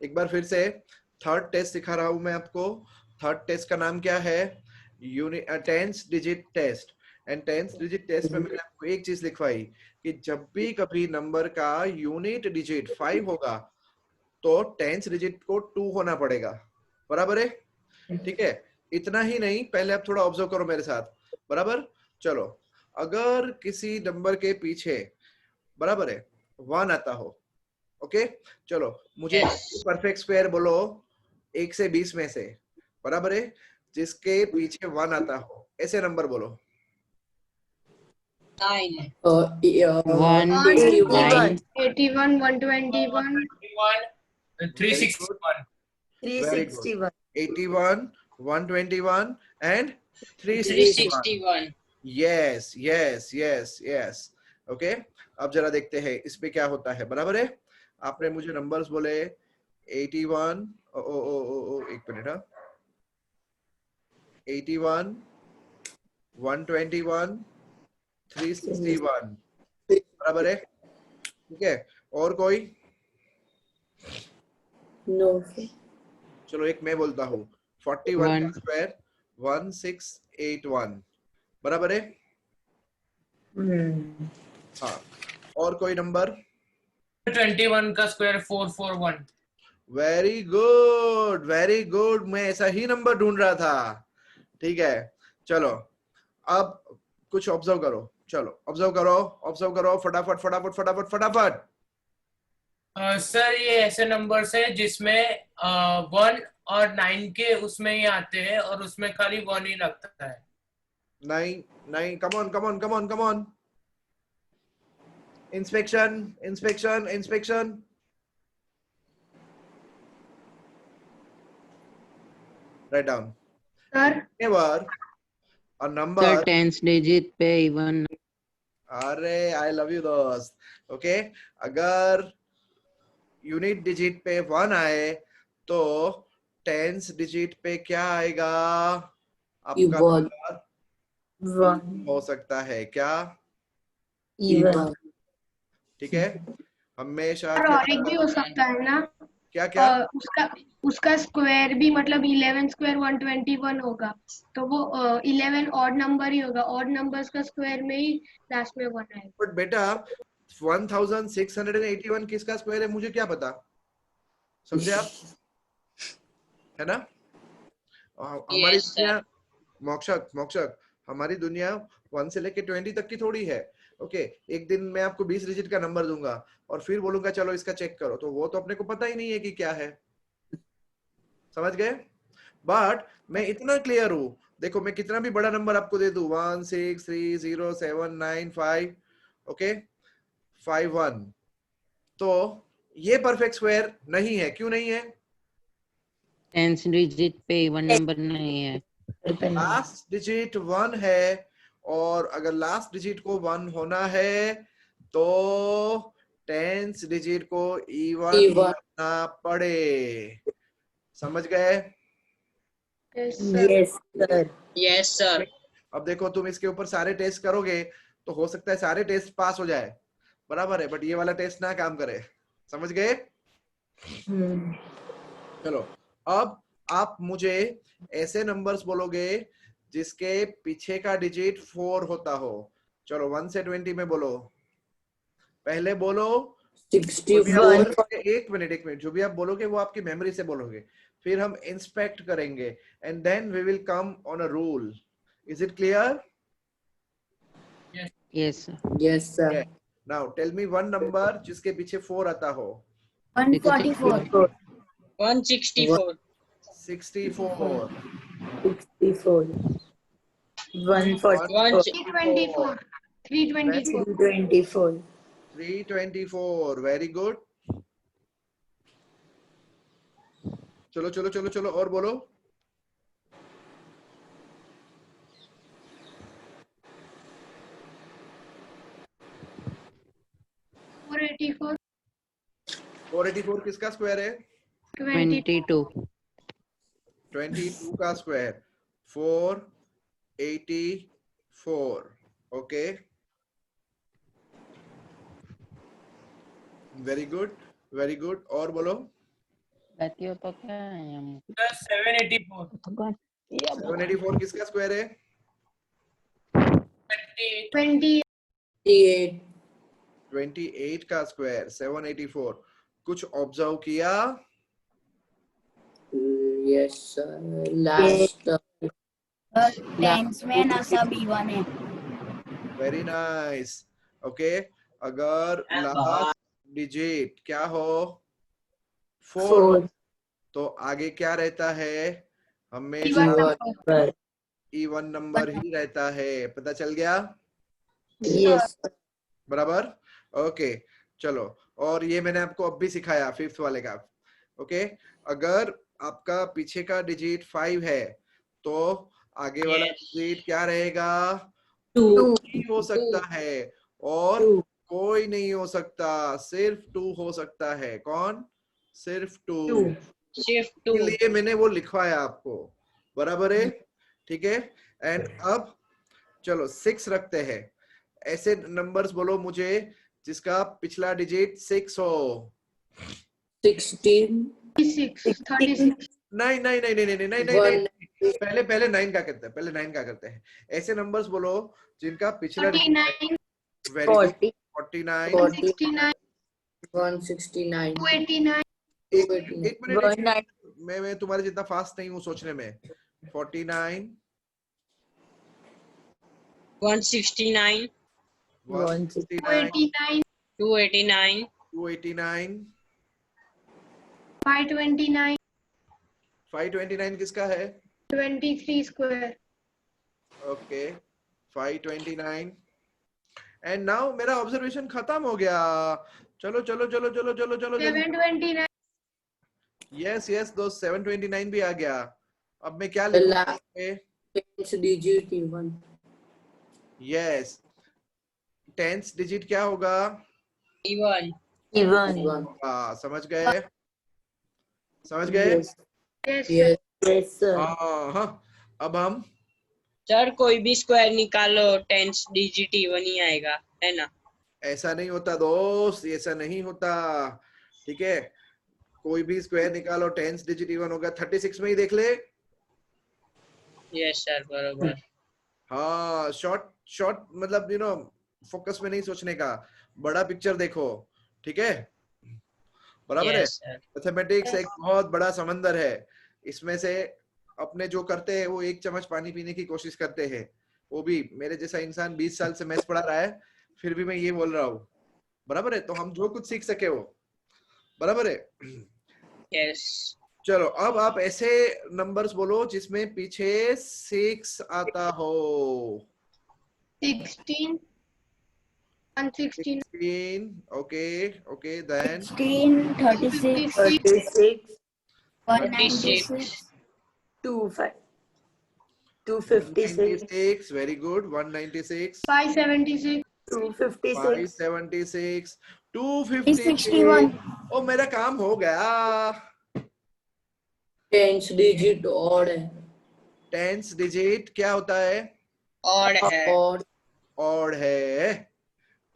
एक बार फिर से थर्ड टेस्ट सिखा रहा हूं मैं आपको। थर्ड टेस्ट का नाम क्या है? Tens digit test. And tens digit test में मैंने आपको एक चीज लिखवाई कि जब भी कभी नंबर का यूनिट डिजिट 5 होगा तो टेंस डिजिट को 2 होना पड़ेगा। बराबर है? ठीक है, इतना ही नहीं, पहले आप थोड़ा ऑब्जर्व करो मेरे साथ। बराबर? चलो, अगर किसी नंबर के पीछे, बराबर है, 1 आता हो, ओके, चलो मुझे परफेक्ट स्क्वायर बोलो 1 से 20 में से, बराबर है, जिसके पीछे 1 आता हो, ऐसे नंबर बोलो। 9 1, 9, 81, 121, 361 very good. 81, 121 and 361। 361 yes yes yes yes. Okay, अब जरा देखते हैं इस पे क्या होता है। बराबर है? आपने मुझे नंबर्स बोले 81, ओ ओ ओ ओ, ओ एक मिनट, हाँ, 81, 121, 361, बराबर है? ठीक है, और कोई? नो, चलो एक मैं बोलता हूँ, 41 का स्क्वायर 1681, बराबर है? हाँ, और कोई नंबर? 21 का square 441 very good very good, मैं ऐसा ही नंबर ढूंढ रहा था। ठीक है, चलो अब कुछ ऑब्जर्व करो। चलो ऑब्जर्व करो फटाफट फटाफट फटाफट फटाफट। सर ये ऐसे नंबर्स है जिसमें 1 और 9 के उसमें ही आते हैं और उसमें खाली 1 ही लगता है। 9 9, come on come on come on come on. Inspection inspection inspection. Write down. Sir never a sir number. Tens digit पे इवन। अरे आई लव यू दोस्त। ओके, अगर यूनिट डिजिट पे 1 आए तो टेंस डिजिट पे क्या आएगा? आपका इवन, नंबर हो सकता है क्या? इवन, ठीक है, हमेशा और क्या? एक भी हो सकता है ना? क्या क्या? उसका उसका स्क्वायर भी मतलब 11 स्क्वायर 121 होगा, तो वो 11 ऑड नंबर ही होगा। ऑड नंबर्स का स्क्वायर में ही लास्ट में 1 आएगा। बट बेटा 1681 किसका स्क्वायर है मुझे क्या पता? समझे आप? है ना? हमारी यस सर। दुनिया, मोक्षक मोक्षक, हमारी दुनिया 1 से लेके 20 तक की थोड़ी है। ओके, एक दिन मैं आपको 20 डिजिट का नंबर दूंगा और फिर बोलूंगा चलो इसका चेक करो, तो वो तो अपने को पता ही नहीं है कि क्या है। समझ गए? बट मैं इतना क्लियर हूं, देखो मैं कितना भी बड़ा नंबर आपको दे दूं, 1630795, ओके, 51, तो ये परफेक्ट स्क्वायर नहीं है। क्यों नहीं है? टेंस डिजिट पे इवन नंबर नहीं है। लास्ट डिजिट 1 है, और अगर लास्ट डिजिट को 1 होना है तो टेंस डिजिट को इवन करना पड़े। समझ गए? Yes sir. Sir. Yes sir. अब देखो तुम इसके ऊपर सारे टेस्ट करोगे तो हो सकता है सारे टेस्ट पास हो जाए, बराबर है, बट ये वाला टेस्ट ना काम करे। समझ गए? चलो, अब आप मुझे ऐसे नंबर्स बोलोगे जिसके पीछे का डिजिट 4 होता हो। चलो 1 से 20 में बोलो। पहले बोलो, जो भी आप 61, बोलोगे, एक मिनट, जो भी आप बोलोगे वो आपकी मेमोरी से बोलोगे, फिर हम इंस्पेक्ट करेंगे and then we will come on a rule. Is it clear? Yes sir. Yes, sir. Now tell me one number जिसके पीछे 4 आता हो। 144. 164 64, 64. 144. 324, 324। 324. 324, वेरी गुड। चलो चलो चलो चलो और बोलो। 484, 484 किसका स्क्वायर है? 22। 22। 22 का square 484। Okay, very good very good, और बोलो। बताइए तो क्या है हम 784. 784 किसका स्क्वायर है? 28. 28. 28 का स्क्वायर 784. कुछ ऑब्जर्व किया? Yes, sir. Last. टेंस में ना सब इवन है. Very nice. ओके, अगर लास्ट डिजिट क्या हो? 4 हो 4. तो आगे क्या रहता है? Even हमेशा number. इवन नंबर ही रहता है. पता चल गया? Yes. बराबर. ओके, चलो. और ये मैंने आपको अब भी सिखाया 5th वाले का. ओके, अगर आपका पीछे का डिजिट 5 है तो आगे वाला Yes. डिजिट क्या रहेगा? 2. ही हो सकता है और 2. कोई नहीं हो सकता. सिर्फ 2 हो सकता है. कौन? सिर्फ 2. 2. Shift 2. इसलिए मैंने वो लिखवाया आपको. बराबर है? ठीक है. एंड अब चलो 6 रखते हैं. ऐसे नंबर्स बोलो मुझे जिसका पिछला डिजिट 6 हो. 16. 36. नहीं नहीं नहीं नहीं नहीं नहीं नहीं नहीं. पहले 9 का करते हैं. पहले 9 का करते हैं. ऐसे नंबर्स बोलो जिनका पिछला 49. Very good. 40. 49. 169. 169. 289. एक मिनट 190. मैं तुम्हारे जितना फास्ट नहीं हूँ सोचने में. 49, 169. 169, 289. 289. 529. 529 किसका है? 23 square. ओके, 529. एंड नाउ मेरा ऑब्जर्वेशन खत्म हो गया. चलो चलो चलो चलो चलो चलो. 729. यस यस, दो 729 भी आ गया. अब मैं क्या The लिखूं? last 10 digit even. Yes, 10th digit क्या होगा? Even. Even. समझ गए? समझ गए? Yes. Yes. Yes, sir. हाँ. अब हम सर कोई भी स्क्वायर निकालो 10th डिजिट इवन ही आएगा, है ना? ऐसा नहीं होता दोस्त, ऐसा नहीं होता. ठीक है, कोई भी स्क्वायर निकालो 10th डिजिट इवन होगा. 36 में ही देख ले. यस सर, बरोबर. हाँ, शॉर्ट मतलब फोकस में नहीं सोचने का, बड़ा पिक्चर देखो. ठीक है, बराबर है. Yes sir. मैथमेटिक्स एक बहुत बड़ा समंदर है. इसमें से अपने जो करते हैं वो 1 चम्मच पानी पीने की कोशिश करते हैं. वो भी मेरे जैसा इंसान 20 साल से मैथ्स पढ़ा रहा है, फिर भी मैं ये बोल रहा हूँ. बराबर है. तो हम जो कुछ सीख सके वो. बराबर है. यस. चलो, अब आप ऐसे नंबर्स बोलो जिसमें पीछे 6 आता हो. 16. 116. 16. Okay then 16, 36, 36. 196, 256, 196. Very good. 196, 576. 256, 576, 256. 361. ओ, मेरा काम हो गया. 10 digit odd है. 10th डिजिट क्या होता है? और है. Odd. ऑड है.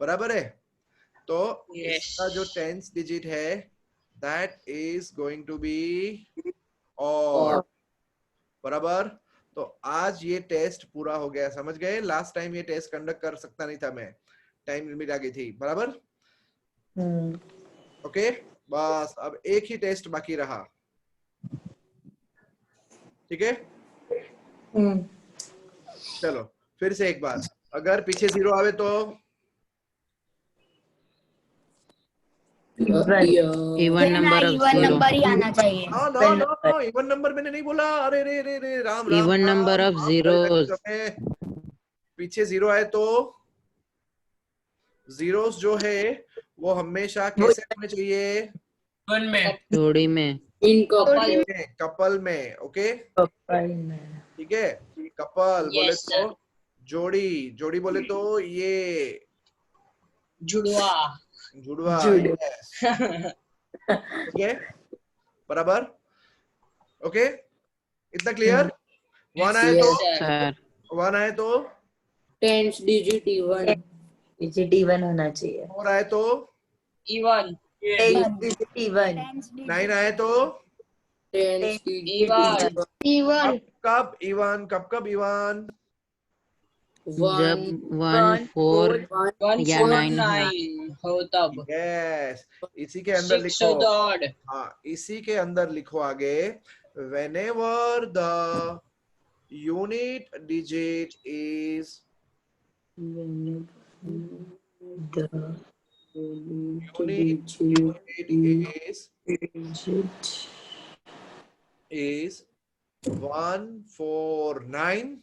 बराबर है. तो Yes. इसका जो 10th डिजिट है that is going to be odd. बराबर. तो आज ये टेस्ट पूरा हो गया. समझ गए? लास्ट टाइम ये टेस्ट कंडक्ट कर सकता नहीं था मैं, टाइम लिमिट आ गई थी. बराबर. ओके, बस अब एक ही टेस्ट बाकी रहा. ठीक है, चलो फिर से एक बार. अगर पीछे 0 आवे तो even number of even zero. Number ही आना चाहिए. नो, इवन नंबर मैंने नहीं बोला. अरे रे रे रे, Ram Ram. Even number of zeros. पीछे 0 आए तो जीरोस जो है वो हमेशा कैसे होने चाहिए? वन में. जोड़ी में. In couple. कपल में. ओके, में. ठीक है. कपल बोले Yes, तो sir. जोड़ी, जोड़ी बोले तो ये जुड़वा. जुड़वा. जुड़वा. yes. ओके, बराबर. ओके, इतना क्लियर? 1 आए तो Yes, sir. सर 1 आए तो 10 digit even. डिजिट इवन होना चाहिए. 4 आए तो इवन. 10 digit even. 9 आए तो टेंस Even. इवन कब इवन, कब इवन? जब 1 4 या 9 हो. हो तब. यस, इसी के अंदर 6 लिखो. हो तो odd. हाँ, इसी के अंदर लिखो आगे. Whenever the unit digit is unit is 149,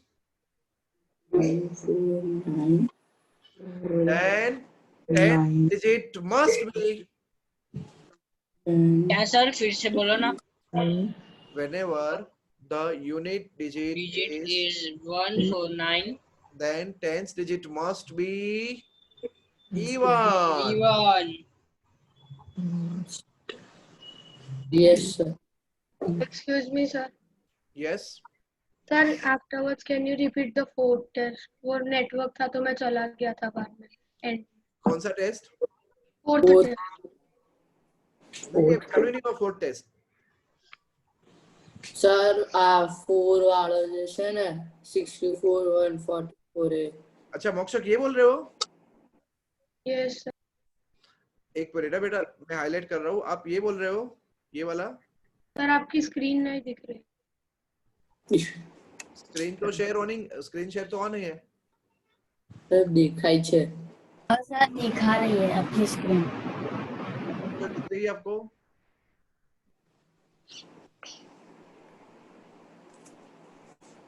then 10th digit must be. क्या सर फिर से बोलो ना. Whenever the unit digit Digit is, is 149. then 10th digit must be even. Even. Yes, sir. Excuse me sir. Yes. Sir afterwards can you repeat the fourth test? वो network था तो मैं चला गया था बाद में. एंड कौन सा टेस्ट? Fourth Fourth. टेस्ट. नहीं, चालू नहीं हुआ फोर्थ टेस्ट. सर 4 वाला जैसे ना 64 144 है. अच्छा मोक्षक ये बोल रहे हो? Yes sir. एक मिनट है बेटा, मैं हाईलाइट कर रहा हूँ. आप ये बोल रहे हो, ये वाला? सर आपकी स्क्रीन नहीं दिख रही. स्क्रीन तो शेयर ऑनिंग, स्क्रीन शेयर तो ऑन ही है. सर दिखाई छे. और सर दिखा रही है अपनी स्क्रीन. तो दिख रही है आपको?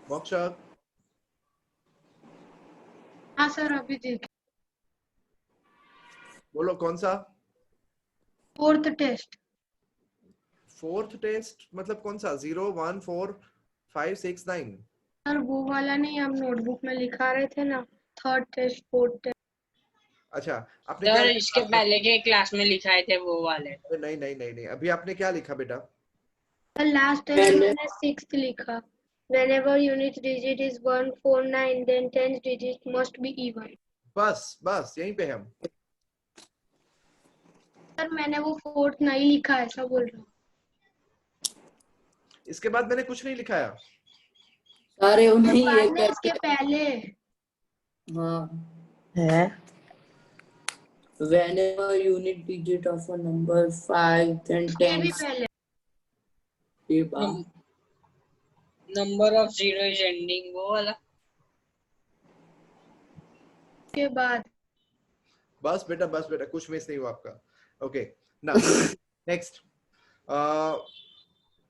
मोक्षक हाँ सर अभी दिख. बोलो कौन सा? Fourth test. फोर्थ टेस्ट मतलब कौन सा? 0 1 4 5 6 9. सर वो वाला नहीं, हम नोटबुक में लिखा रहे थे ना. Third test fourth test. अच्छा, आपने क्या सर लिखा? इसके पहले के क्लास में लिखाए थे वो वाले. नहीं नहीं नहीं नहीं, अभी आपने क्या लिखा बेटा? सर लास्ट टेस्ट में मैंने सिक्स्थ लिखा. Whenever unit digit is 149, then 10th digit must be even. बस बस यहीं पे हम. सर मैंने वो फोर्थ नहीं लिखा, ऐसा बोल रहा हूँ. इसके बाद मैंने कुछ नहीं लिखाया. सारे उन्हीं बाद ये में इसके पहले. हाँ है. Whenever unit digit of a number 5 then ये भी 10. पहले. ये बात. Number of zero is ending वो वाला. के बाद. बस बेटा कुछ मिस नहीं हुआ आपका. ओके ना. नेक्स्ट.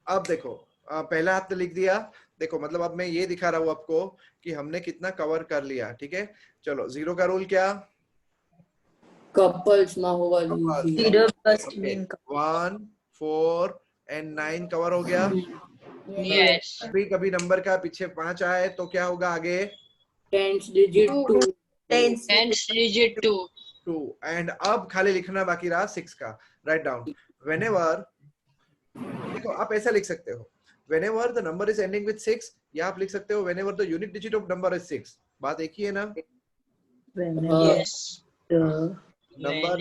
अब देखो, पहला आपने लिख दिया. देखो मतलब अब मैं ये दिखा रहा हूँ आपको कि हमने कितना कवर कर लिया. ठीक है, चलो. 0 का रूल क्या? कपल्स में होगा 0 प्लस 1 4 एंड 9 कवर हो गया. यस. कभी कभी नंबर का पीछे 5 आए तो क्या होगा आगे? 10th digit 2. 10th digit 2. 2. And अब खाली लिखना बाकी रहा 6 का. Write down. व्हेनेवर, देखो आप ऐसा लिख सकते हो, whenever the number is ending with 6, या आप लिख सकते हो whenever the unit digit of number is 6. बात एक ही है ना? Yes. Number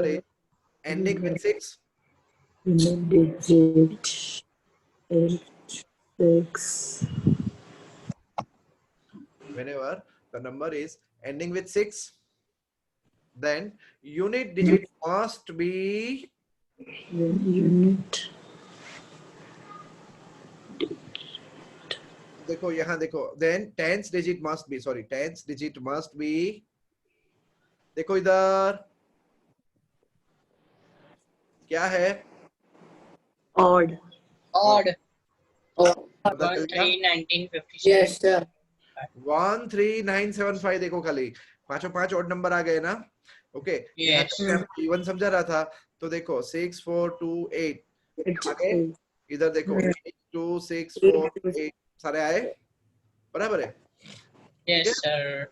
is ending with 6. Unit digit is 6. Whenever the number is ending with 6, then unit digit must be Unit. देखो यहाँ देखो, then 10th digit must be, sorry, 10th digit must be, देखो इधर क्या है? Odd. Odd. 1 1 3 1957. Yes sir. 13975. देखो खाली पांचों 5 ऑड नंबर आ गए ना. Okay, Yes. इवन समझा रहा था तो देखो 6 4 2 8 आगे. इधर देखो 8 2 6 4 8 सारे आए. बराबर है? Yes sir.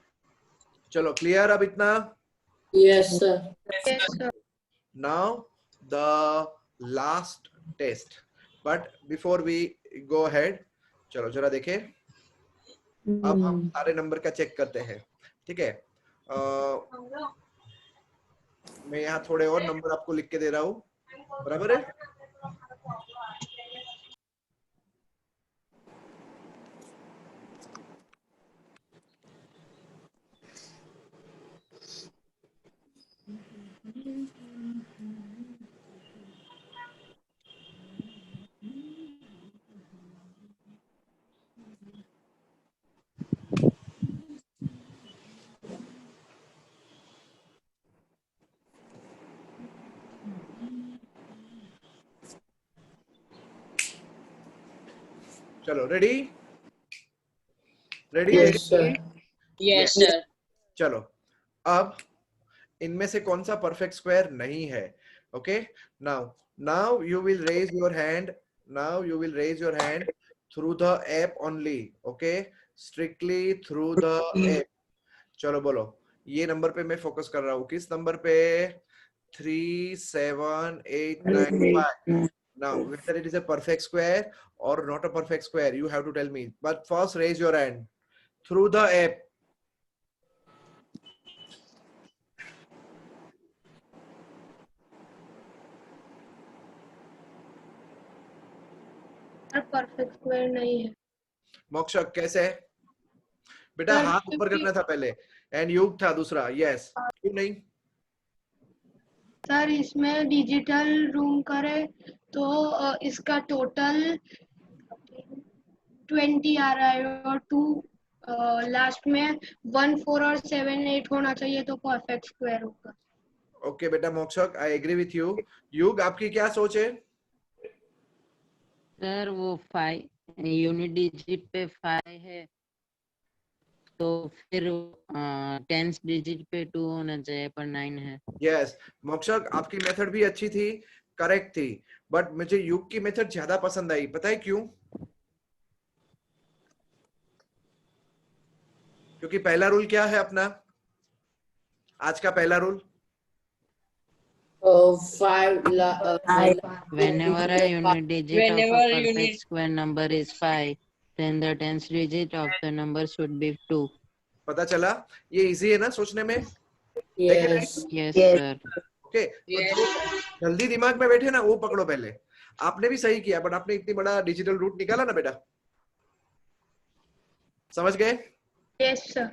चलो क्लियर अब इतना. Yes sir. Yes, sir. Now the last test, but before we go ahead, चलो जरा देखें. अब हम सारे नंबर का चेक करते हैं. ठीक है, मैं यहाँ थोड़े और नंबर आपको लिख के दे रहा हूँ. बराबर है? चलो ready ready Yes, sir. Yes sir चलो अब इनमें से कौन सा परफेक्ट स्क्वायर नहीं है okay now you will raise your hand through the app only okay strictly through the app चलो बोलो ये नंबर पे मैं फोकस कर रहा हूँ किस नंबर पे 3 7 8 9 5 now whether it is a perfect square or not a perfect square you have to tell me but first raise your hand through the app perfect square नहीं है मोक्षक कैसे बेटा सर, हाथ ऊपर करना था पहले एंड युग था दूसरा यस क्यों नहीं सर इसमें डिजिटल रूम करे तो इसका टोटल 20 आ रहा है और 2 लास्ट में 1 4 और 7 8 होना चाहिए तो परफेक्ट स्क्वायर होगा ओके बेटा मोक्षक आई एग्री विथ यू युग आपकी क्या सोच है सर वो 5 यूनिट डिजिट पे 5 है तो फिर टेंस डिजिट पे 2 होना चाहिए पर 9 है यस मोक्षक आपकी मेथड भी अच्छी थी करेक्ट थी बट मुझे युग की मेथड ज्यादा पसंद आई पता है क्यों क्योंकि पहला रूल क्या है अपना आज का पहला rule whenever a unit digit of a perfect square number is 5 then the tens digit of the number should be 2 पता चला ये इजी है ना सोचने में Yes. yes sir ओके जो जल्दी दिमाग में बैठे ना वो पकड़ो पहले आपने भी सही किया बट आपने इतनी बड़ा डिजिटल रूट निकाला ना बेटा समझ गए यस सर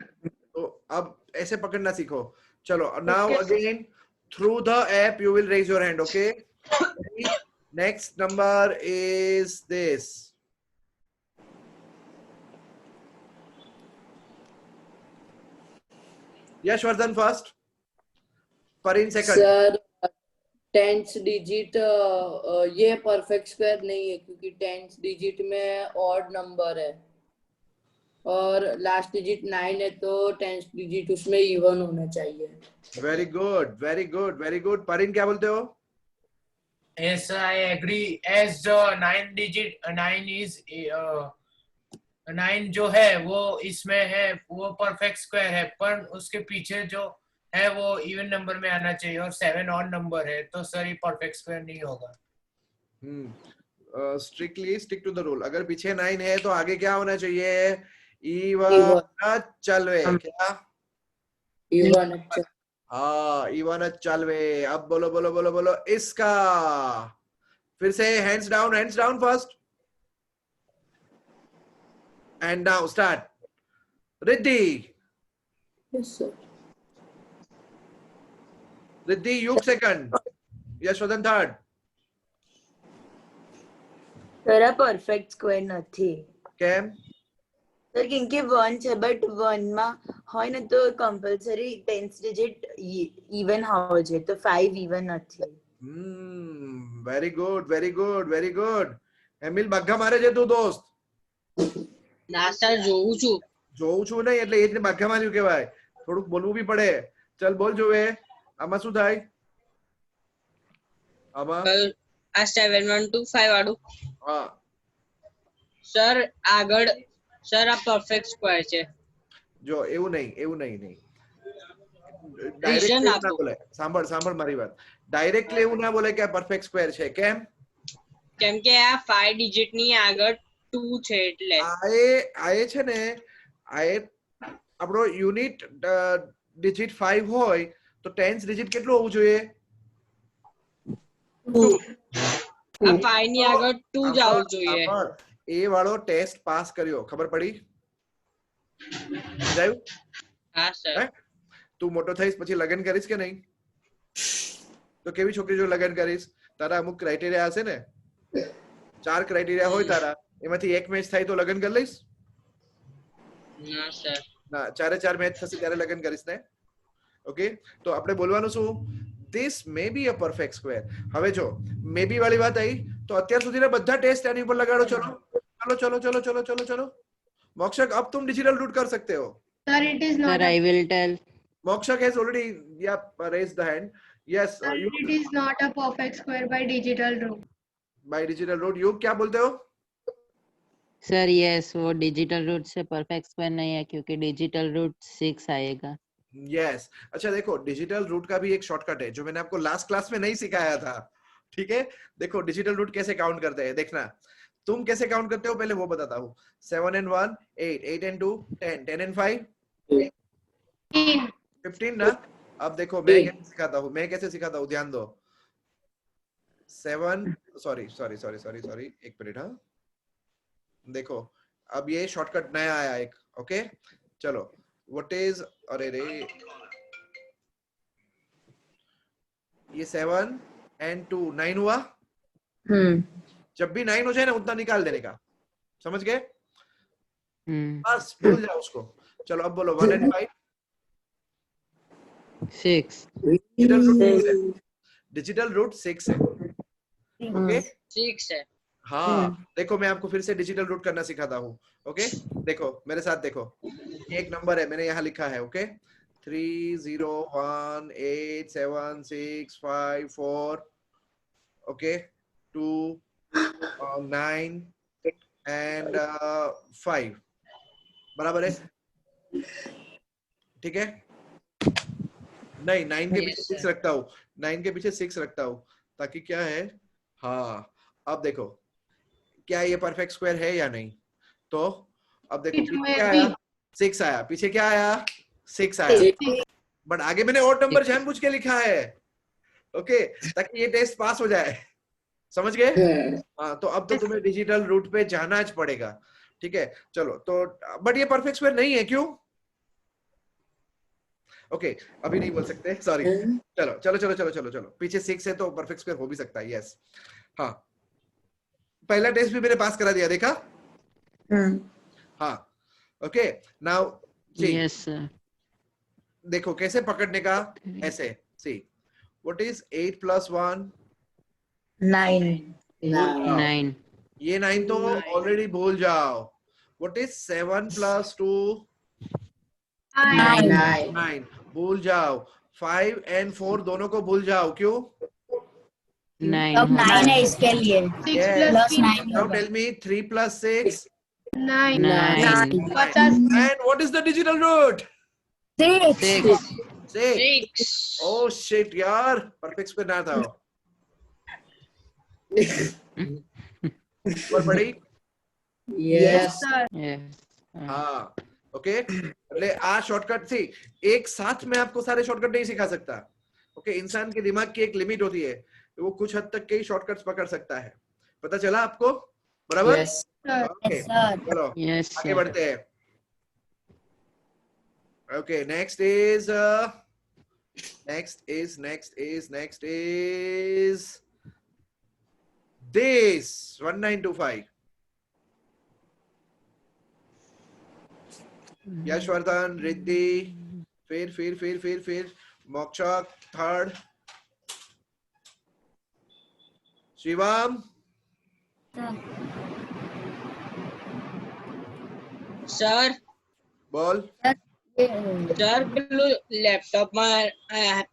तो अब ऐसे पकड़ना सीखो चलो now Okay, sir. Again through the app you will raise your hand okay next number is this Yashvardhan first Parin second sir tens digit ये परफेक्ट स्क्वायर नहीं है क्योंकि टेंस डिजिट में ऑड नंबर है और लास्ट डिजिट 9 है तो टेंस डिजिट उसमें इवन होना चाहिए very good very good very good Parin क्या बोलते हो Yes, I agree. As the 9 is 9 जो है वो इसमें है वो परफेक्ट स्क्वायर है पर उसके पीछे जो है वो इवन नंबर में आना चाहिए और 7 ऑड नंबर है तो सर ये परफेक्ट स्क्वायर नहीं होगा strictly stick to the rule अगर पीछे 9 है तो आगे क्या होना चाहिए इवन चलवे क्या इवन अच्छा हाँ इवन चलवे अब बोलो बोलो बोलो बोलो इसका फिर से hands down first and now start Riddhi yes sir Riddhi युग सेकंड यशवर्धन थर्ड સર આ પરફેક્ટ સ્ક્વેર નથી કેમ સર કેમ કે 1 છે બટ 1 માં હોય ને તો કમ્પલસરી ટેન્સ ડિજિટ ઇવન હોવો જોઈએ તો 5 ઇવન નથી very good very good very good Emil Bagga મારે છે તું દોસ્ત ના સર જોઉં છું નહીં એટલે એ જ ને બગ્ગા માર્યું કહેવાય થોડુંક બોલવું બી પડે ચલ બોલ જોવે આમાં શું થાય આમાં આ 7125 વાળું હા સર આગળ સર આ પરફેક્ટ સ્ક્વેર છે જો એવું નહીં Reason ડાયરેક્ટ આપો. ના બોલે સાંભળ મારી વાત ડાયરેક્ટલી એવું ના બોલે કે આ પરફેક્ટ સ્ક્વેર છે કેમ કેમ કે આ 5 ડિજિટ ની આગળ 2 છે એટલે આએ છે ને આએ આપણો યુનિટ ડિજિટ 5 હોય તો ટેન્સ ડિજિટ કેટલું હોવું જોઈએ આ 5 ની આગળ 2 જ આવવું જોઈએ એ વાળો ટેસ્ટ પાસ કર્યો ખબર પડી સમજાયું હા સર તું મોટો થઈશ પછી લગન કરીશ કે નહીં તો કેવી છોકરી જો લગન કરીશ તારા અમુક ક્રાઇટેરિયા હશે ને 4 ક્રાઇટેરિયા હોય તારા એમાંથી એક મેચ થાય તો લગન કરી લઈશ ના સર ના 4 મેચ થશે ત્યારે લગન કરીશ ને ઓકે તો આપણે બોલવાનું શું this may be a perfect square હવે જો મે બી વાળી વાત આવી તો અત્યાર સુધીના બધા ટેસ્ટ આની ઉપર લગાડો ચલો चलो चलो चलो चलो चलो चलो मोक्षक अब तुम डिजिटल रूट कर सकते हो. Sir, it is Sir, not. I will tell. Moksha has already raised the hand. Yes, Sir, you it is not a perfect square by digital root. by digital root. You क्या बोलते हो? Sir yes वो digital root से perfect square नहीं है क्योंकि digital root 6 आएगा. Yes. अच्छा देखो डिजिटल रूट का भी एक शॉर्टकट है जो मैंने आपको लास्ट क्लास में नहीं सिखाया था. ठीक है, देखो डिजिटल रूट कैसे काउंट करते हैं. देखना तुम कैसे काउंट करते हो पहले वो बताता हूँ. 7 and 1 8, 8 and 2 10, 10 and 5 15 ना. अब देखो मैं कैसे सिखाता हूँ ध्यान दो. 7 सॉरी एक मिनट. हाँ देखो अब ये शॉर्टकट नया आया एक. ओके चलो व्हाट इज अरे रे ये 7 and 2 9 हुआ. जब भी 9 हो जाए ना उतना निकाल देने का. समझ गए? बस भूल जाओ उसको. चलो अब बोलो 1 and 5 6. डिजिटल रूट 6 है. ओके 6 है. हाँ देखो मैं आपको फिर से डिजिटल रूट करना सिखाता हूँ. ओके देखो मेरे साथ देखो ये एक नंबर है मैंने यहाँ लिखा है. ओके 3 0 1 8 7 6 5 4 ओके 2 9 एंड 5 बराबर है. ठीक है नहीं 9 के पीछे 6 रखता हूँ. 9 के पीछे 6 रखता हूँ ताकि क्या है. हाँ अब देखो क्या ये परफेक्ट स्क्वायर है या नहीं. तो अब देखो पीछे क्या आया 6 आया. पीछे क्या आया 6 आया. बट आगे मैंने और नंबर जानबूझ के लिखा है. ओके ताकि ये टेस्ट पास हो जाए. समझ गए? हाँ तो अब तो तुम्हें डिजिटल रूट पे जाना ही पड़ेगा. ठीक है चलो तो बट ये परफेक्ट स्क्वायर नहीं है क्यों. ओके अभी नहीं बोल सकते सॉरी. चलो चलो चलो चलो चलो चलो पीछे 6 है तो परफेक्ट स्क्वायर हो भी सकता है. यस हाँ पहला टेस्ट भी मैंने पास करा दिया देखा. हाँ ओके नाउ यस सर. देखो कैसे पकड़ने का. ऐसे सी व्हाट इज 8 plus 1 9. 9. ये 9 तो ऑलरेडी भूल जाओ. व्हाट इज 7 plus 2 9 भूल जाओ. 5 and 4 दोनों को भूल जाओ. क्यों? 9 अब 9 है इसके लिए. 6 Yes. plus Plus 9 Now होगा. tell me 3 plus 6 9. 9. 50. and what is the digital root? 6. 6. 6. Oh shit यार परफेक्ट स्क्वायर ना था. और पढ़ी. Yes. Sir, Yes. हाँ ओके पहले आ शॉर्टकट थी. एक साथ में आपको सारे शॉर्टकट नहीं सिखा सकता. ओके इंसान के दिमाग की एक लिमिट होती है. वो कुछ हद तक के ही शॉर्टकट्स पकड़ सकता है. पता चला आपको? बराबर. Yes. sir. Okay Yes, sir. चलो Yes आगे sir. बढ़ते हैं. Okay next is this 1925. Yashvardhan Riddhi फिर मोक्षा थर्ड शिवम સર बोल. સર પેલું લેપટોપમાં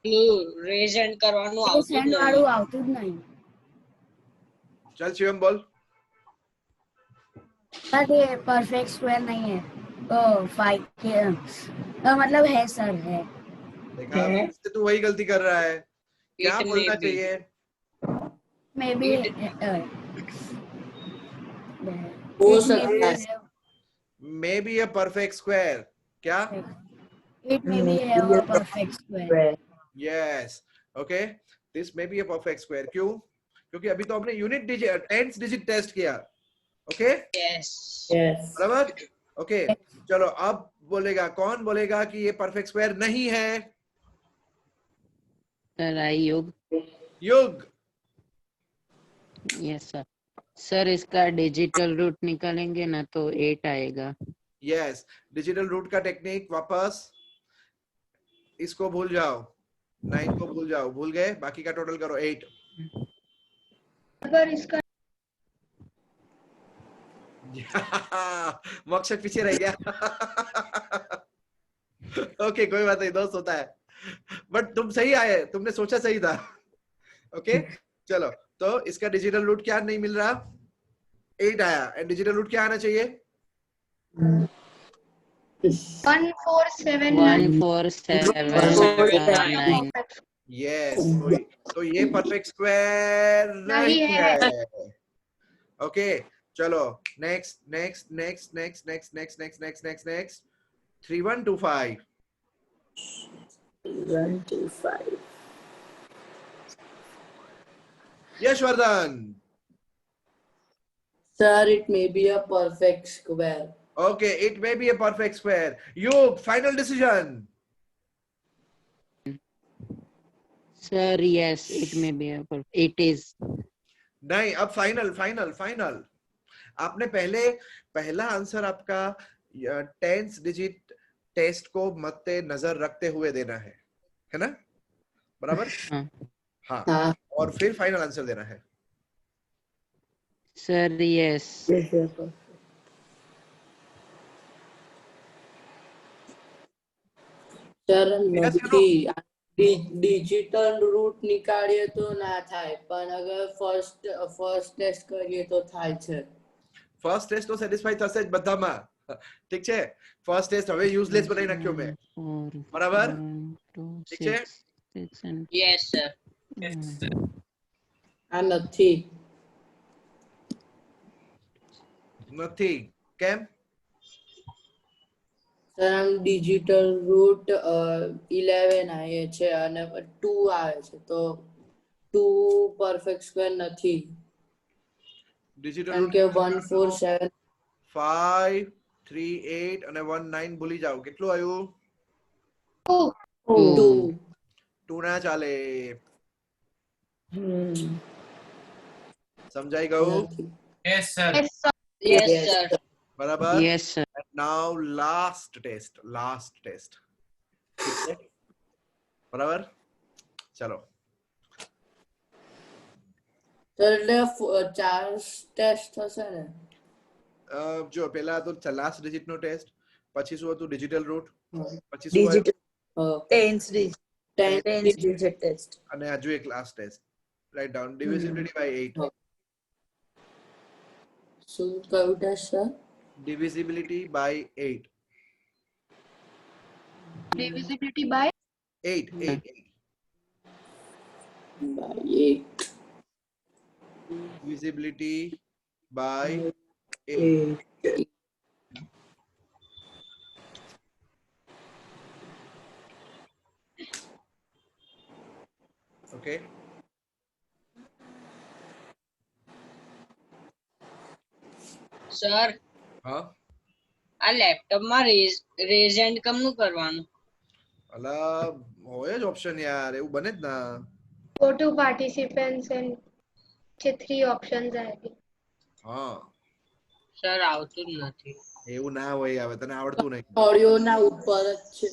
પેલું રેઝ એન્ડ કરવાનું આવતું જ સેન્ડ નહીં. વાળું આવતું જ નહીં. चल शिवम बोल. सर ये परफेक्ट स्क्वायर नहीं है. ओ 5 के मतलब है सर है. देखा फिर से तू वही गलती कर रहा है. क्या It may बोलना be. चाहिए. मे बी हो सकता है. May be a perfect square. क्या? इट मे बी है वो perfect square. Yes okay this may be a perfect square. क्यों? क्योंकि अभी तो हमने unit digit tens digit test किया. Okay Yes. Yes. बराबर. ओके चलो अब बोलेगा कौन बोलेगा कि ये परफेक्ट स्क्वायर नहीं है. Sir, I योग. युग. Yes sir. सर इसका डिजिटल रूट निकालेंगे ना तो 8 आएगा. यस डिजिटल रूट का टेक्निक वापस इसको भूल जाओ. 9 को भूल जाओ. भूल गए बाकी का टोटल करो 8. अगर इसका मोक्षक पीछे रह गया। ओके कोई बात नहीं, दोस्त होता है, बट तुम सही आए, तुमने सोचा सही था। ओके चलो, तो इसका डिजिटल रूट क्या नहीं मिल रहा, 8 आया, एंड डिजिटल रूट क्या आना चाहिए, 1479 1479 यस। तो ये परफेक्ट स्क्वायर नहीं नहीं है। है। ओके चलो, next next next next next next next next next next 3125 125. Yashvardhan. Sir, it may be a perfect square. Okay, it may be a perfect square. Yug, final decision. Sir, yes, it may be a it is. नहीं, अब final final final. आपने पहला answer आपका 10th digit test को मद्दे नजर रखते हुए देना है ना, बराबर? हाँ, हाँ। और फिर फाइनल आंसर देना है। Sir, yes. સર નથી, ડિજિટલ રૂટ નીકાળીએ તો ના થાય, પણ અગર ફર્સ્ટ ટેસ્ટ કરીએ તો થાય છે. ફર્સ્ટ ટેસ્ટ તો સેટિસ્ફાઈ થશે જ બધામાં, ઠીક છે? ફર્સ્ટ ટેસ્ટ હવે યુઝલેસ બનાવી નાખ્યો મેં, બરાબર? ઠીક છે? Yes, sir. આ નથી. નથી, કેમ? સર આમ ડિજિટલ રૂટ 11 આવે છે અને 2 આવે છે, તો 2 પરફેક્ટ સ્ક્વેર નથી, ડિજિટલ કારણ રૂટ કે 147 5 3 8 અને 1 9 ભૂલી જાઓ, કેટલું આવ્યું? 2. 2 ના ચાલે, સમજાઈ ગયું? Yes, sir. Yes, sir. બરાબર? Yes, sir. Now last test, ઠીક છે? બરાબર? ચલો, સર એટલે 4 ટેસ્ટ થશે ને? જો પહેલા હતું લાસ્ટ ડિજિટ નો ટેસ્ટ, પછી શું હતું ડિજિટલ રૂટ, પછી શું આવ્યું? Tens digit test. અને હજુ એક last test, write down divisibility by 8. શું કયું test sir? divisibility by 8. divisibility by 8 8 divisibility by 8. Okay, Sir, હા, આ લેપટોપમાં રેઝ એન્ડ કમનું કરવાનું? અલા હોય જ ઓપ્શન યાર, એવું બને જ ના. go to participants and જે 3 options આવેલી. હા, સર આવતું જ નથી. એવું ના હોય, હવે તને આવડતું નહીં. ઓડિયો ના ઉપર જ છે.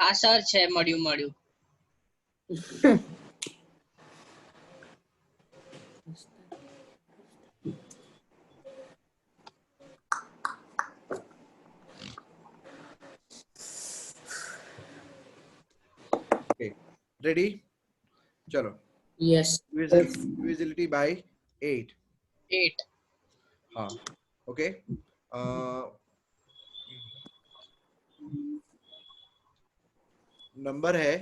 હા સર છે, મળ્યું. Okay, ready? ચલો, યસ. divisibility by 8. 8. हाँ, ओके, नंबर है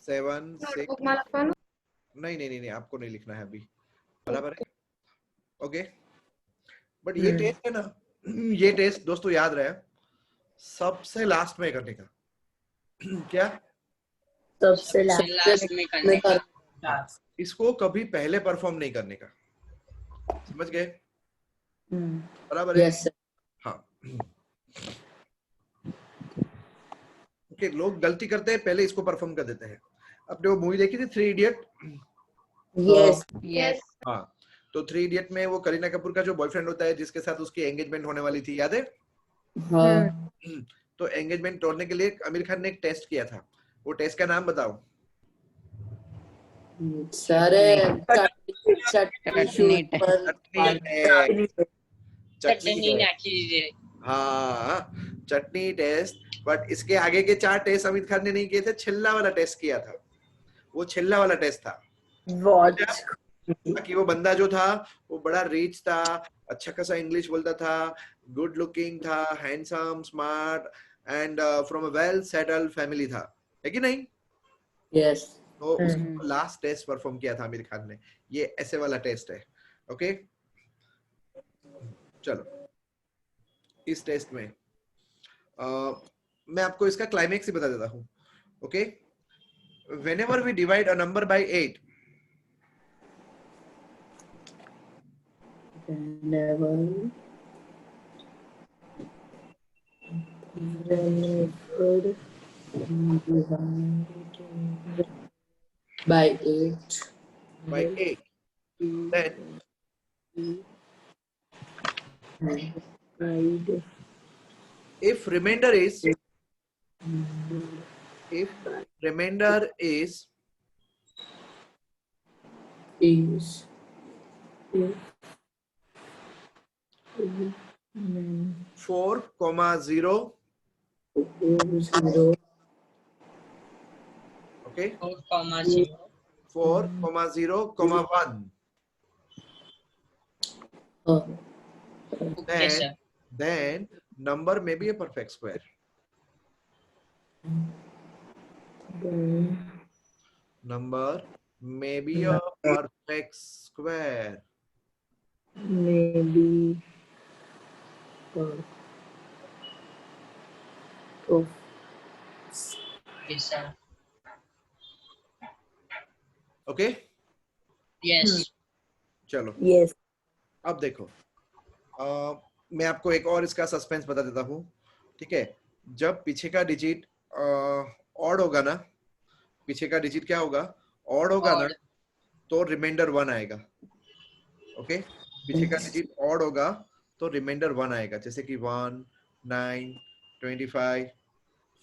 7 6. નોટબુકમાં લખવાનું. नहीं, आपको नहीं लिखना है अभी, बराबर है? ओके, बट ये टेस्ट है ना, ये टेस्ट दोस्तों याद रहे सबसे लास्ट में करने का। क्या? सबसे लास्ट में करने का। इसको कभी पहले परफॉर्म नहीं करने का, समझ गए? बराबर है? यस। हाँ, ओके, लोग गलती करते हैं, पहले इसको परफॉर्म कर देते हैं। आपने वो मूवी देखी थी 3 इडियट? यस। Yes. हाँ, तो 3 इडियट में वो करीना कपूर का जो बॉयफ्रेंड होता है जिसके साथ उसकी एंगेजमेंट होने वाली थी, याद है? हाँ। तो एंगेजमेंट तोड़ने के लिए आमिर खान ने एक टेस्ट किया था, वो टेस्ट का नाम बताओ। सर चटनी चटनी shoot पर चटनी टेस्ट, चटनी नाखी दीजिए। हाँ चटनी टेस्ट। बट इसके आगे के 4 टेस्ट आमिर खान ने नहीं किए थे, छिल्ला वाला टेस्ट किया था, वो छिल्ला वाला टेस्ट था। वॉच बाकी वो बंदा जो था वो बड़ा रिच था, अच्छा खासा इंग्लिश बोलता था, गुड लुकिंग था, handsome, smart and from a well settled family था, है कि नहीं? यस तो उसको लास्ट टेस्ट परफॉर्म किया था आमिर खान ने, ये ऐसे वाला टेस्ट है। ओके चलो इस टेस्ट में मैं आपको इसका क्लाइमेक्स ही बता देता हूँ। Okay whenever we divide a number by 8, by 8 then if remainder is is four comma 0, 0 okay, 4,0. 4 comma 0 comma 1, Okay, sir. then number may be a perfect square. Number may be a perfect square. maybe of Yes, sir. Okay Yes. चलो yes अब देखो मैं आपको एक और इसका suspense बता देता हूँ, ठीक है? जब पीछे का डिजिट ऑड होगा ना, पीछे का डिजिट क्या होगा, ऑड होगा ना, Odd. तो रिमाइंडर 1 आएगा। ओके पीछे का डिजिट ऑड होगा तो रिमाइंडर 1 आएगा, जैसे कि 1, 9, 25,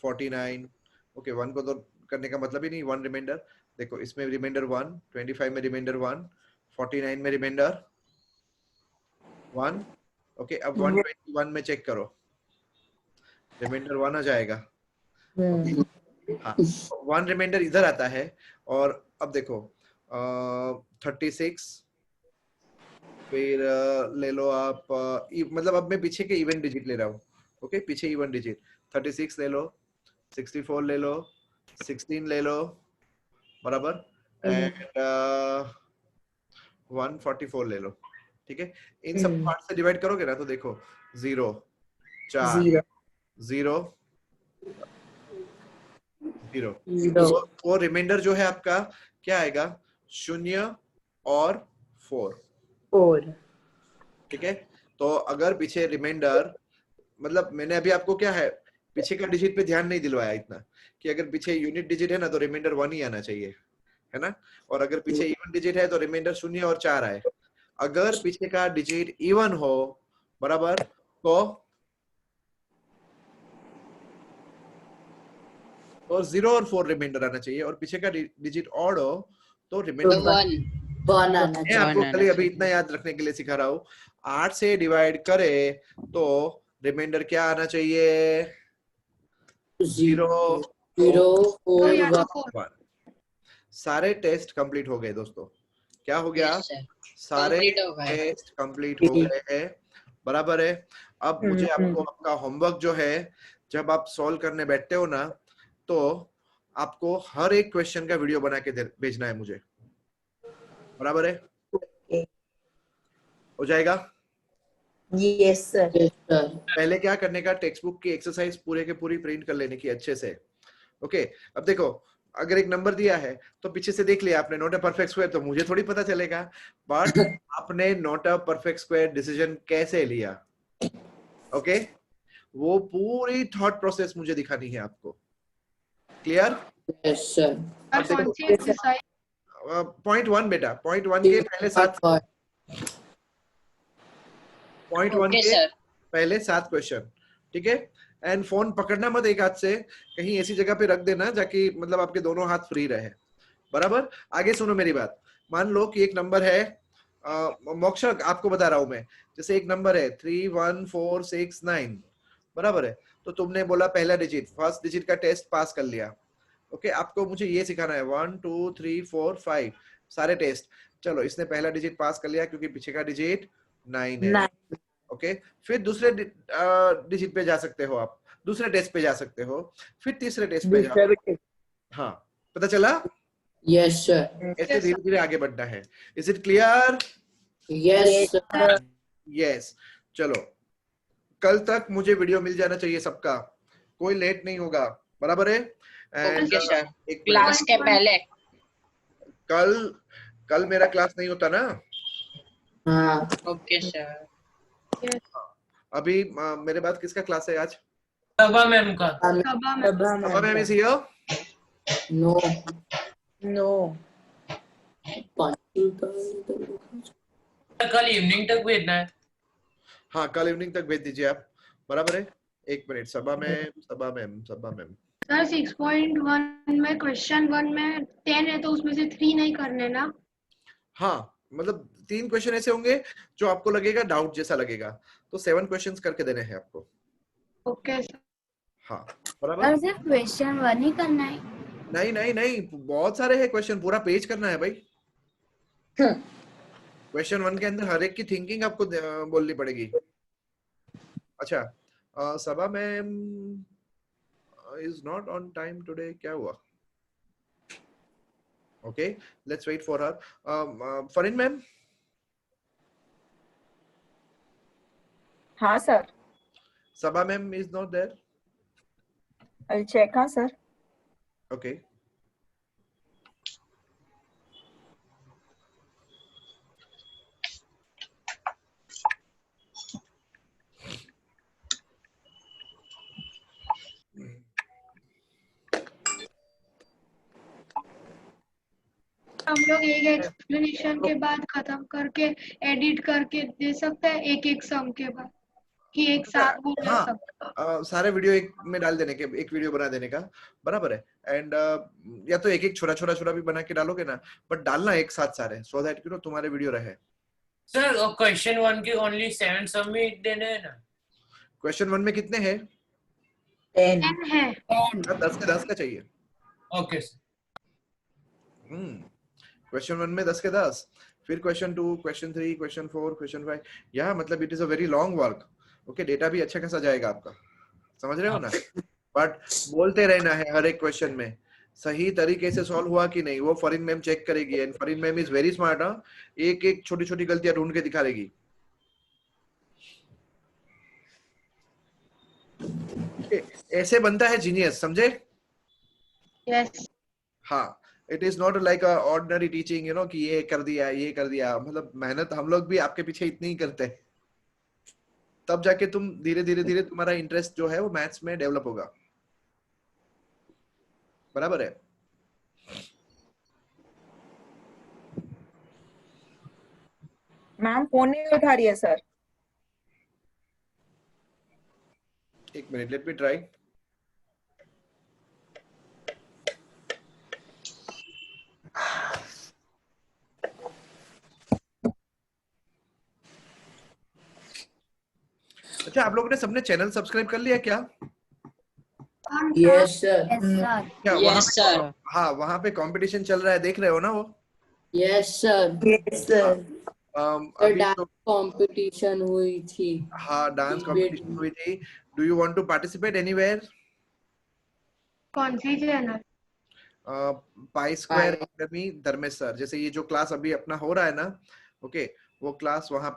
49। ओके 1 को तो करने का मतलब ही नहीं, 1 रिमाइंडर। देखो इसमें रिमाइंडर 1, 25 में रिमाइंडर 1, 49 में रिमाइंडर 1। ओके अब 121 में चेक करो, रिमाइंडर 1 आ जाएगा। हाँ 1 रिमाइंडर इधर आता है। और अब देखो 36 फिर ले लो आप मतलब अब मैं पीछे के इवन डिजिट ले रहा हूँ। ओके पीछे इवन डिजिट 36 ले लो, 64 ले लो, 16 ले लो, बराबर, एंड 144 ले लो। ठीक है इन सब पार्ट से डिवाइड करोगे ना तो देखो 0, 4, 0, 0। वो रिमाइंडर जो है आपका क्या आएगा, 0 और 4। ठीक है तो अगर पीछे रिमाइंडर, मतलब मैंने अभी आपको क्या है पीछे का डिजिट पे ध्यान नहीं दिलवाया इतना कि अगर पीछे यूनिट डिजिट है ना तो रिमाइंडर 1 ही आना चाहिए, है ना? और अगर पीछे इवन डिजिट है तो रिमाइंडर 0 और 4 आए। अगर पीछे का डिजिट इवन हो, बराबर, तो 0 और 4 रिमाइंडर आना चाहिए, और पीछे का डिजिट ऑड हो तो रिमाइंडर 1 आना मैं आपको खाली अभी इतना याद रखने के लिए सिखा रहा हूँ। 8 से डिवाइड करे तो रिमाइंडर क्या आना चाहिए, 0, 0, 4, 1। सारे टेस्ट कंप्लीट हो गए दोस्तों। क्या हो गया? Yes, sir. सारे Complete हो गए। टेस्ट कंप्लीट हो गए हैं, बराबर है। अब मुझे आपको आपका होमवर्क जो है, जब आप सॉल्व करने बैठते हो ना, तो आपको हर एक क्वेश्चन का वीडियो बना के भेजना है मुझे, बराबर है? हो जाएगा? yes sir पहले क्या करने का, टेक्स्ट बुक की एक्सरसाइज पूरे के पूरी प्रिंट कर लेने की अच्छे से। ओके अब देखो अगर एक नंबर दिया है तो पीछे से देख लिया आपने नॉट अ परफेक्ट स्क्वायर, तो मुझे थोड़ी पता चलेगा, बट आपने not a perfect square decision कैसे लिया, ओके वो पूरी थॉट प्रोसेस मुझे दिखानी है आपको। क्लियर? yes sir अब देखो पॉइंट 1 बेटा, पॉइंट 1 के पहले 7 पॉइंट 1 Okay, के sir. पहले 7 क्वेश्चन, ठीक है? एंड फोन पकड़ना मत एक हाथ से, कहीं ऐसी जगह पे रख देना जाकि मतलब आपके दोनों हाथ फ्री रहे, बराबर? आगे सुनो मेरी बात। मान लो कि एक नंबर है मोक्षा आपको बता रहा हूं मैं, जैसे एक नंबर है 3 1 4 6 9, बराबर है, तो तुमने बोला पहला डिजिट, फर्स्ट डिजिट का टेस्ट पास कर लिया, ओके, आपको मुझे ये सिखाना है 1 2 3 4 5 सारे टेस्ट। चलो इसने पहला डिजिट पास कर लिया क्योंकि पीछे का डिजिट 9 है, ओके, फिर दूसरे डिजिट पे जा सकते हो आप, दूसरे टेस्ट पे जा सकते हो, फिर तीसरे टेस्ट पे जाओ। हाँ, पता चला? Yes sir. ऐसे धीरे धीरे आगे बढ़ना है। Is it clear? Yes sir. Yes, चलो कल तक मुझे वीडियो मिल जाना चाहिए सबका, कोई लेट नहीं होगा, बराबर है? एंड ओके सर, एक क्लास के पहले। कल मेरा क्लास नहीं होता ना? हाँ ओके सर। अभी मेरे बाद किसका क्लास है आज? सबा मैम का। Saba ma'am is here? No no. कल इवनिंग तक भेजना है। हाँ, कल इवनिंग तक भेज दीजिए आप, बराबर है? एक मिनट, सबा मैम सर 6.1 में क्वेश्चन 1 में 10 है तो उसमें से 3 नहीं करने ना? हाँ, मतलब 3 क्वेश्चन ऐसे होंगे जो आपको लगेगा डाउट जैसा लगेगा, तो 7 क्वेश्चंस करके देने हैं आपको। Okay sir. हाँ, बराबर। सिर्फ क्वेश्चन 1 ही करना है? नहीं, बहुत सारे हैं क्वेश्चन, पूरा पेज करना है भाई। क्वेश्चन 1 के अंदर हर एक की थिंकिंग आपको बोलनी पड़ेगी। अच्छा, Saba ma'am is not on time today, क्या हुआ? Okay, let's wait for her. Fareen ma'am? हाँ sir. Saba ma'am is not there? I'll check, हाँ सर। ओके, हम लोग एक एक्सप्लेनेशन के बाद खत्म करके एडिट करके दे सकते हैं एक सम के बाद, कि एक साथ बोलना हाँ, सबका? सारे वीडियो एक में डाल देने के, एक वीडियो बना देने का, बराबर है? एंड या तो एक छोटा भी बना के डालोगे ना, बट डालना एक साथ सारे, सो दैट यू नो तुम्हारे वीडियो रहे। सर क्वेश्चन 1 के ओनली 7 सबमिट देने हैं ना? क्वेश्चन 1 में कितने हैं? 10 है। 10 के 10 का चाहिए। Okay sir. क्वेश्चन 1 में 10 के 10, फिर क्वेश्चन 2, क्वेश्चन 3, क्वेश्चन 4, क्वेश्चन 5, यहाँ मतलब it is a very long work. Okay, data भी अच्छा खासा जाएगा आपका, समझ रहे हो ना? बट बोलते रहना है हर एक क्वेश्चन में, सही तरीके से सॉल्व हुआ कि नहीं, वो फरीन मैम चेक करेगी, एंड Fareen ma'am is very smart. एक छोटी छोटी गलतियां ढूंढ के दिखा देगी। ऐसे बनता है जीनियस, समझे? यस। हाँ, it is not like a ordinary teaching, you know, कि ये कर दिया, मतलब मेहनत हम लोग भी आपके पीछे इतनी ही करते हैं, तब जाके तुम धीरे धीरे तुम्हारा इंटरेस्ट जो है वो मैथ्स में डेवलप होगा, बराबर है? मैम फोन नहीं उठा रही है सर। एक मिनट, लेट मी ट्राई। अच्छा, आप लोगों ने सबने चैनल सब्सक्राइब कर लिया क्या? Yes sir. क्या यस सर। हाँ, वहाँ पे कंपटीशन चल रहा है, देख रहे हो ना वो? Yes sir. Yes sir. अभी डांस तो कंपटीशन हुई थी। हाँ, डांस कंपटीशन हुई थी। Do you want to participate anywhere? कौन सी channel? Pi Square Academy Dharmesh sir, जैसे ये जो क्लास अभी अपना हो रहा है ना, ओके, वो क्लास वहां